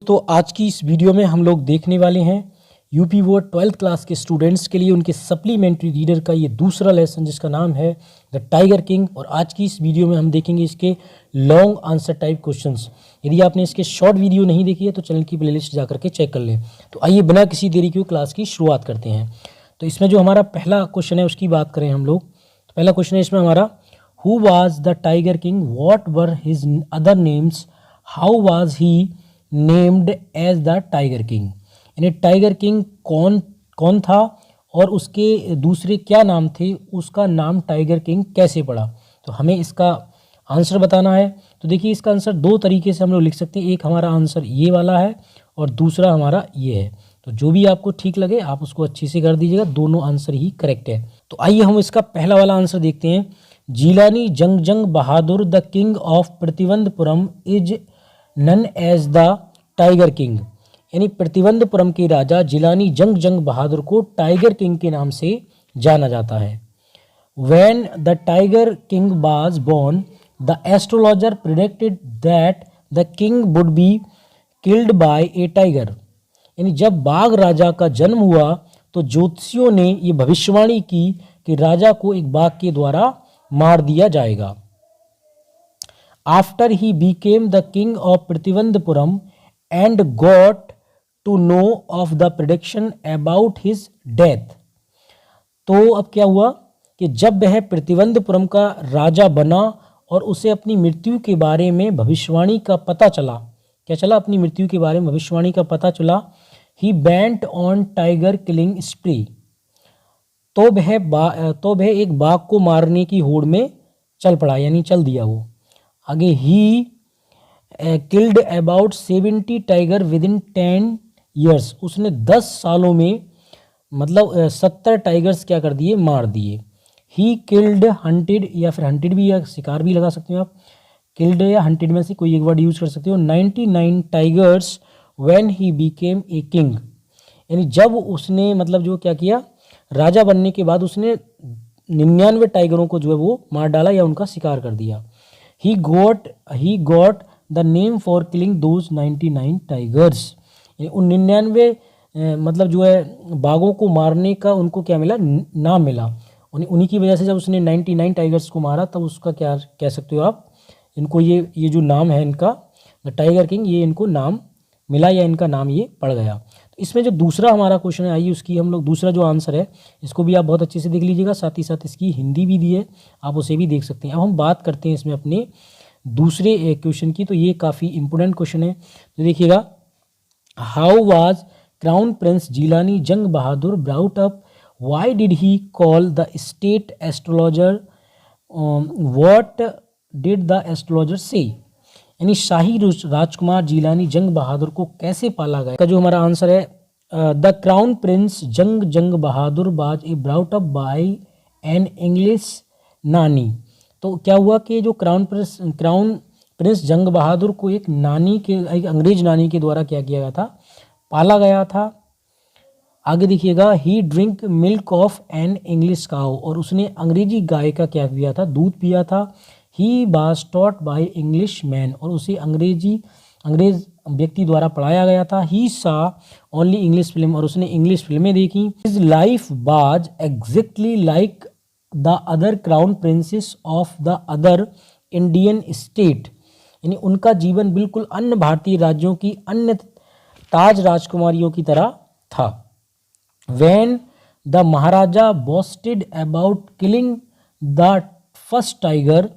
दोस्तों, आज की इस वीडियो में हम लोग देखने वाले हैं यूपी बोर्ड 12th क्लास के स्टूडेंट्स के लिए उनके सप्लीमेंट्री रीडर का ये दूसरा लेसन जिसका नाम है द टाइगर किंग। और आज की इस वीडियो में हम देखेंगे इसके लॉन्ग आंसर टाइप क्वेश्चंस। यदि आपने इसके शॉर्ट वीडियो नहीं देखी है तो चैनल की प्लेलिस्ट जा करके चेक कर लें। तो आइए बिना किसी देरी के क्लास की शुरुआत करते हैं। तो इसमें जो हमारा पहला क्वेश्चन है उसकी बात करें हम लोग, तो पहला क्वेश्चन है इसमें हमारा, who was the tiger king, what were his other names, how was he named as the tiger king. यानी टाइगर किंग कौन था और उसके दूसरे क्या नाम थे, उसका नाम टाइगर किंग कैसे पड़ा। तो हमें इसका आंसर बताना है। तो देखिए, इसका आंसर दो तरीके से हम लोग लिख सकते हैं। एक हमारा आंसर ये वाला है और दूसरा हमारा ये है। तो जो भी आपको ठीक लगे आप उसको अच्छे से कर दीजिएगा, दोनों आंसर ही करेक्ट है। तो आइए हम इसका पहला वाला आंसर देखते हैं। Jilani Jung Bahadur the king of Pratibandhapuram is known as the tiger king. यानी प्रतिबंधपुरम के राजा जिलानी जंग बहादुर को टाइगर किंग के नाम से जाना जाता है। When the tiger king was born, the astrologer predicted that the king would be killed by a tiger। यानी जब बाघ राजा का जन्म हुआ तो ज्योतिषियों ने ये भविष्यवाणी की कि राजा को एक बाघ के द्वारा मार दिया जाएगा। After he became the king of Prithivandapuram and got to know of the prediction about his death। तो अब क्या हुआ कि जब वह प्रतिबंधपुरम का राजा बना और उसे अपनी मृत्यु के बारे में भविष्यवाणी का पता चला, क्या चला, अपनी मृत्यु के बारे में भविष्यवाणी का पता चला, he bent on tiger killing spree. तो वह एक बाघ को मारने की होड़ में चल पड़ा, यानी चल दिया वो आगे। He killed about 70 tiger with in 10 years. उसने 10 सालों में मतलब 70 टाइगर्स क्या कर दिए, मार दिए। ही किल्ड हंटेड, या फिर हंटेड भी या शिकार भी लगा सकते हो आप, किल्ड या हंटेड में से कोई एक वर्ड यूज कर सकते हो। 99 tigers when he became a king. यानी जब उसने मतलब जो क्या किया, राजा बनने के बाद उसने 99 टाइगरों को जो है वो मार डाला या उनका शिकार कर दिया। He got the name for killing those 99 tigers। उन 99 मतलब जो है बाघों को मारने का उनको क्या मिला, नाम मिला। उन्हीं की वजह से जब उसने 99 टाइगर्स को मारा तब उसका क्या कह सकते हो आप, इनको ये जो नाम है इनका द टाइगर किंग, ये इनको नाम मिला या इनका नाम ये पड़ गया। तो इसमें जो दूसरा हमारा क्वेश्चन है, आइए उसकी हम लोग दूसरा जो आंसर है इसको भी आप बहुत अच्छे से देख लीजिएगा, साथ ही साथ इसकी हिंदी भी दी है, आप उसे भी देख सकते हैं। अब हम बात करते हैं इसमें अपने दूसरे क्वेश्चन की। तो ये काफ़ी इंपोर्टेंट क्वेश्चन है, तो देखिएगा, how was crown prince Jilani Jung Bahadur brought up, why did he call the state astrologer, what did the astrologer say. यानी शाही राजकुमार जिलानी जंग बहादुर को कैसे पाला गया। का जो हमारा आंसर है, the crown Prince Jung Bahadur was a brought up by an English nanny. तो क्या हुआ कि जो क्राउन प्रिंस जंग बहादुर को एक अंग्रेज नानी के द्वारा क्या किया गया था, पाला गया था। आगे देखिएगा, he drink milk of an English cow. और उसने अंग्रेजी गाय का क्या पिया था, दूध पिया था। He was taught by English man. और उसे अंग्रेज व्यक्ति द्वारा पढ़ाया गया था। ही सा ओनली इंग्लिश फिल्म। और उसने इंग्लिश फिल्में देखी। His life was exactly like the other crown princess of the other Indian state. यानी उनका जीवन बिल्कुल अन्य भारतीय राज्यों की अन्य ताज राजकुमारियों की तरह था। When the Maharaja boasted about killing the first tiger.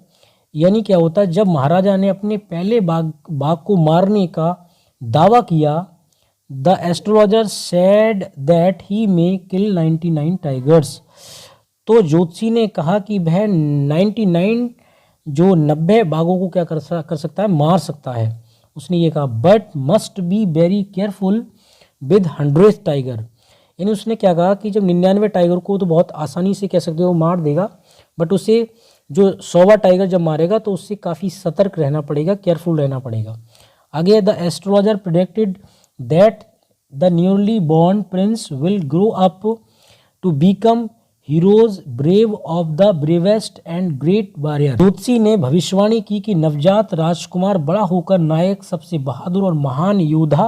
यानी क्या होता है, जब महाराजा ने अपने पहले बाघ को मारने का दावा किया, the astrologer said that he may kill 99 tigers. तो ज्योतिषी ने कहा कि वह 99 जो 90 बाघों को क्या कर सकता है, मार सकता है। उसने ये कहा, but must be very careful with 100th tiger. यानी उसने क्या कहा कि जब 99 टाइगर को तो बहुत आसानी से कह सकते हो मार देगा, बट उसे जो 100वां टाइगर जब मारेगा तो उससे काफ़ी सतर्क रहना पड़ेगा, केयरफुल रहना पड़ेगा। आगे, the astrologer predicted that the newly born prince will grow up to become heroes, brave of the bravest and great warrior. ज्योतिषी ने भविष्यवाणी की कि नवजात राजकुमार बड़ा होकर नायक, सबसे बहादुर और महान योद्धा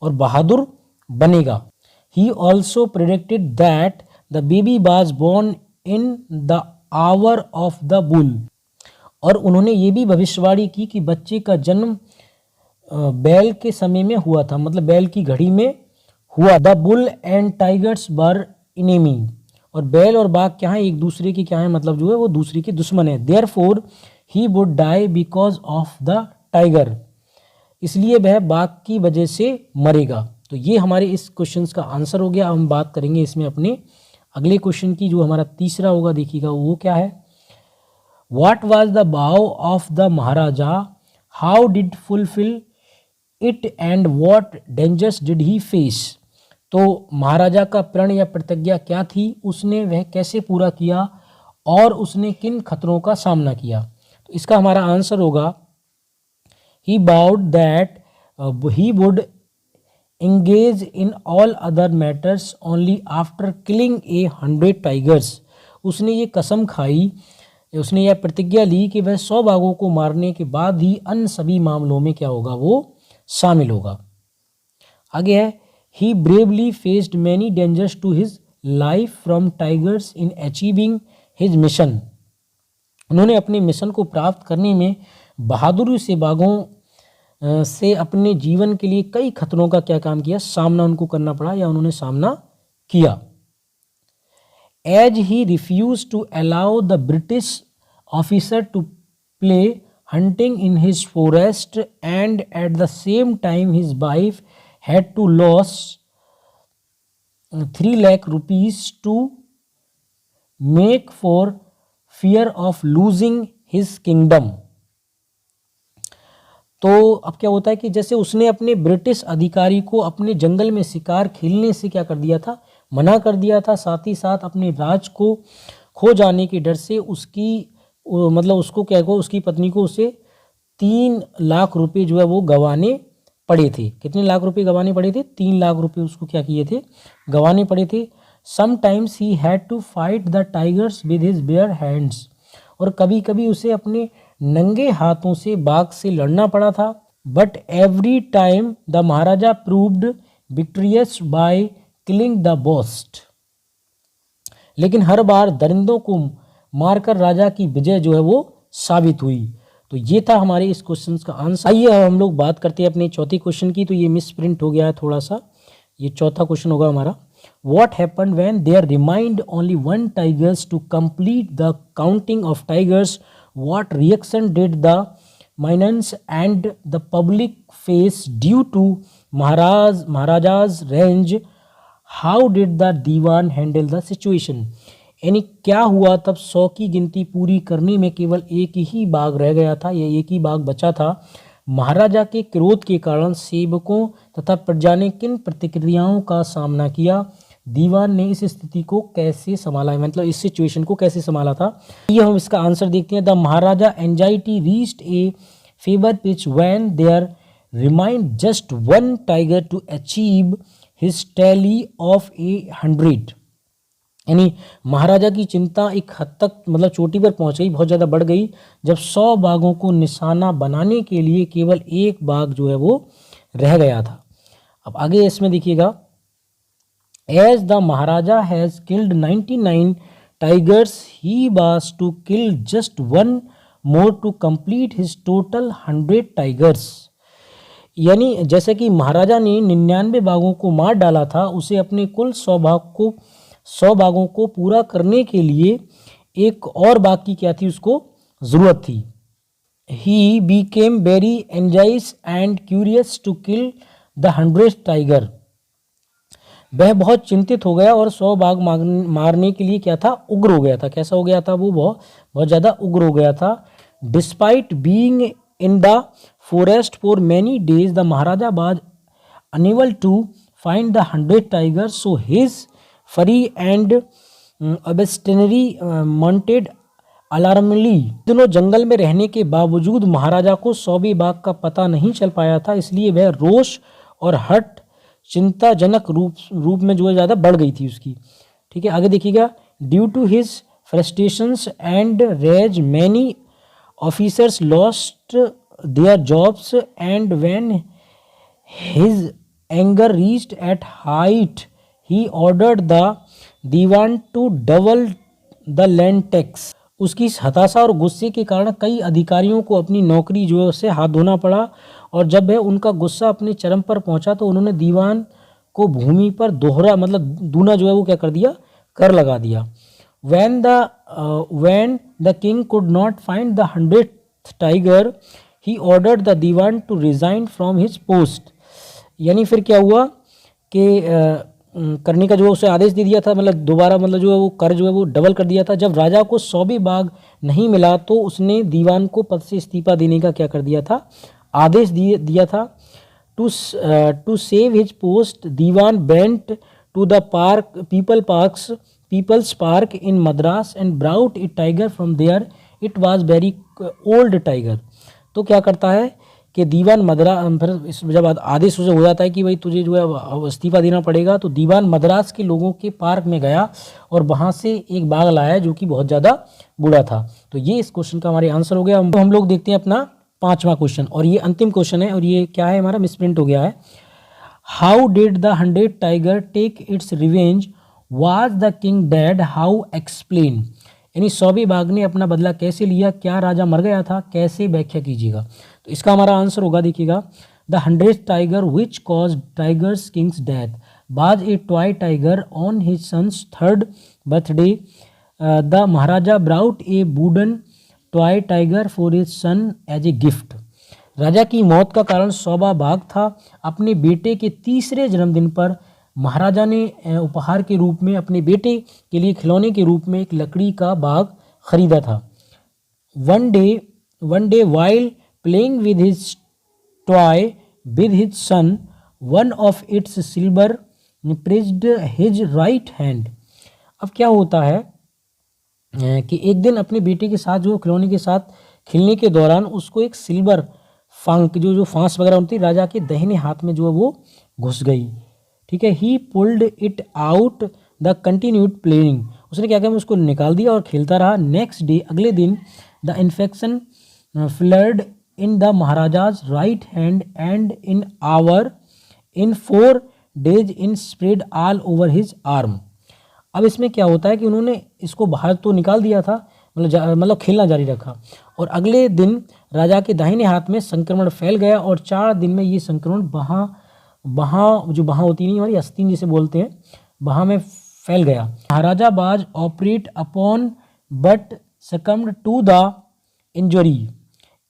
और बहादुर बनेगा. He also predicted that the baby was born in the hour of the bull. और उन्होंने ये भी भविष्यवाणी की कि बच्चे का जन्म बैल के समय में हुआ था, मतलब बैल की घड़ी में हुआ. The bull and tigers were enemy. और बैल और बाघ क्या है, एक दूसरे की क्या है, मतलब जो है वो दूसरे के दुश्मन है. Therefore he would die because of the tiger. इसलिए वह बाघ की वजह से मरेगा. तो ये हमारे इस क्वेश्चन का आंसर हो गया. हम बात करेंगे इसमें अपने अगले क्वेश्चन की, जो हमारा तीसरा होगा. देखिएगा वो क्या है. What was the vow of the Maharaja, how did fulfil it and what dangers did he face. तो महाराजा का प्रण या प्रतिज्ञा क्या थी, उसने वह कैसे पूरा किया और उसने किन खतरों का सामना किया. तो इसका हमारा आंसर होगा he vowed that he would engage in all other matters only after killing 100 tigers. उसने ये कसम खाई, उसने यह प्रतिज्ञा ली कि वह 100 बाघों को मारने के बाद ही अन्य सभी मामलों में क्या होगा, वो शामिल होगा. आगे है he bravely faced many dangers to his life from tigers in achieving his mission. उन्होंने अपने मिशन को प्राप्त करने में बहादुरी से बाघों से अपने जीवन के लिए कई खतरों का क्या काम किया, सामना उनको करना पड़ा या उन्होंने सामना किया. As he refused to allow the British officer to play hunting in his forest and at the same time his wife had to lose 3 lakh rupees to make for fear of losing his kingdom. तो अब क्या होता है कि जैसे उसने अपने British अधिकारी को अपने जंगल में शिकार खेलने से क्या कर दिया था, मना कर दिया था. साथ ही साथ अपने राज को खो जाने के डर से उसकी मतलब उसको क्या को उसकी पत्नी को उसे 3 लाख रुपए जो है वो गंवाने पड़े थे. कितने लाख रुपए गंवाने पड़े थे, 3 लाख रुपए उसको क्या किए थे, गंवाने पड़े थे. Sometimes he had to fight the tigers with his bare hands. और कभी कभी उसे अपने नंगे हाथों से बाघ से लड़ना पड़ा था. But every time the maharaja proved victorious by killing the beast. लेकिन हर बार दरिंदों को मारकर राजा की विजय जो है वो साबित हुई. तो ये था हमारे इस क्वेश्चन का आंसर. आइए अब हम लोग बात करते हैं अपने चौथे क्वेश्चन की. तो ये मिस प्रिंट हो गया है थोड़ा सा. ये चौथा क्वेश्चन होगा हमारा. What happened when there remained only 1 tigers to complete the counting of tigers? What reaction did the Mayans and the public face due to Maharaja's rage? How did the Diwan handle the situation? यानी क्या हुआ तब 100 की गिनती पूरी करने में केवल एक ही बाघ रह गया था या एक ही बाघ बचा था. महाराजा के क्रोध के कारण सेवकों तथा प्रजा ने किन प्रतिक्रियाओं का सामना किया, दीवान ने इस स्थिति को कैसे संभाला, मतलब इस सिचुएशन को कैसे संभाला था. ये हम इसका आंसर देखते हैं. The Maharaja anxiety reached a fever pitch when there remained just 1 tiger to achieve his tally of 100. यानी महाराजा की चिंता एक हद तक मतलब चोटी पर पहुंच गई, बहुत ज़्यादा बढ़ गई जब 100 बाघों को निशाना बनाने के लिए केवल एक बाघ जो है वो रह गया था. अब आगे इसमें देखिएगा. As the Maharaja has killed 99 tigers he was to kill just 1 more to complete his total 100 tigers. यानी जैसे कि महाराजा ने 99 बाघों को मार डाला था, उसे अपने कुल 100 बाघों को पूरा करने के लिए एक और बाघ की क्या थी, उसको ज़रूरत थी. He became very anxious and curious to kill the 100th tiger. वह बहुत चिंतित हो गया और 100 बाघ मारने के लिए क्या था, उग्र हो गया था. कैसा हो गया था वो, बहुत ज़्यादा उग्र हो गया था. Despite being in the forest for many days the Maharaja was unable to find the 100 tiger. So his fury and obstinacy mounted alarmingly. दोनों जंगल में रहने के बावजूद महाराजा को 100वें बाघ का पता नहीं चल पाया था, इसलिए वह रोष और हट चिंताजनक रूप में जो है ज़्यादा बढ़ गई थी उसकी. ठीक है, आगे देखिएगा. Due to his frustrations and rage many officers lost their jobs, and when his anger reached at height he ordered the Dewan to double the land tax। उसकी इस हताशा और गुस्से के कारण कई अधिकारियों को अपनी नौकरी जो है उससे हाथ धोना पड़ा, और जब वह उनका गुस्सा अपने चरम पर पहुंचा तो उन्होंने दीवान को भूमि पर दोहरा मतलब दूना जो है वो क्या कर दिया, कर लगा दिया। when the king could not find the 100th tiger he ordered the Dewan to resign from his post। यानी फिर क्या हुआ कि करने का जो है उसे आदेश दे दिया था, मतलब दोबारा मतलब जो है वो कर जो है वो डबल कर दिया था। जब राजा को 100वें बाघ नहीं मिला तो उसने दीवान को पद से इस्तीफा देने का क्या कर दिया था, आदेश दिया था। To save his post Dewan went to the park People's Park in Madras and brought a tiger from there, it was very old tiger. तो क्या करता है कि दीवान फिर जब आदेश उसे हो जाता है कि भाई तुझे जो है इस्तीफा देना पड़ेगा, तो दीवान मद्रास के लोगों के पार्क में गया और वहाँ से एक बाघ लाया जो कि बहुत ज़्यादा बूढ़ा था। तो ये इस क्वेश्चन का हमारे आंसर हो गया। हम लोग देखते हैं अपना 5वां क्वेश्चन, और ये अंतिम क्वेश्चन है, और ये क्या है हमारा मिसप्रिंट हो गया है। How did the 100 tiger take its revenge, was the king dead, how explain. यानी 100वें बाघ ने अपना बदला कैसे लिया, क्या राजा मर गया था, कैसे व्याख्या कीजिएगा। तो इसका हमारा आंसर होगा, देखिएगा, the 100th tiger which cause tiger king's death was a toy tiger on his son's 3rd birthday, the maharaja brought a wooden toy tiger for his son as a gift. राजा की मौत का कारण 100वां बाघ था। अपने बेटे के 3रे जन्मदिन पर महाराजा ने उपहार के रूप में अपने बेटे के लिए खिलौने के रूप में एक लकड़ी का बाघ खरीदा था। One day while playing with his toy with his son, one of its silver pricked his right hand. अब क्या होता है कि एक दिन अपने बेटे के साथ जो खिलौने के साथ खेलने के दौरान उसको एक सिल्वर फांक जो फांस वगैरह होती राजा के दाहिने हाथ में जो है वो घुस गई। ठीक है, ही pulled it out the continued playing. उसने क्या किया, उसको निकाल दिया और खेलता रहा। नेक्स्ट डे, अगले दिन, the infection flood in the maharaja's right hand and in 4 days in spread all over his arm. अब इसमें क्या होता है कि उन्होंने इसको बाहर तो निकाल दिया था, मतलब खेलना जारी रखा, और अगले दिन राजा के दाहिने हाथ में संक्रमण फैल गया और 4 दिन में ये संक्रमण बाहाँ होती नहीं हमारी आस्तीन जिसे बोलते हैं, बाहाँ में फैल गया। Maharaja was operate upon but succumbed to the injury,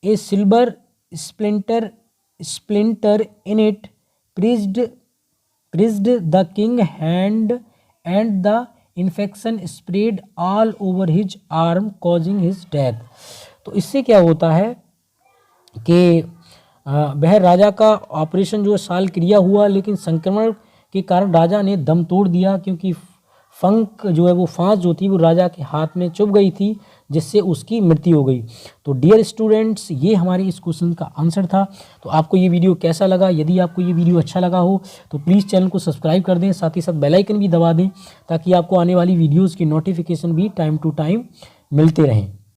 a silver splinter in it pricked the king hand and the infection spread all over his arm causing his death. तो इससे क्या होता है कि वह राजा का ऑपरेशन जो साल क्रिया हुआ, लेकिन संक्रमण के कारण राजा ने दम तोड़ दिया, क्योंकि फंक जो है वो फांस जो थी वो राजा के हाथ में चुभ गई थी, जिससे उसकी मृत्यु हो गई। तो डियर स्टूडेंट्स, ये हमारे इस क्वेश्चन का आंसर था। तो आपको ये वीडियो कैसा लगा? यदि आपको ये वीडियो अच्छा लगा हो तो प्लीज़ चैनल को सब्सक्राइब कर दें, साथ ही साथ बेल आइकन भी दबा दें, ताकि आपको आने वाली वीडियोज़ की नोटिफिकेशन भी टाइम टू टाइम मिलते रहें।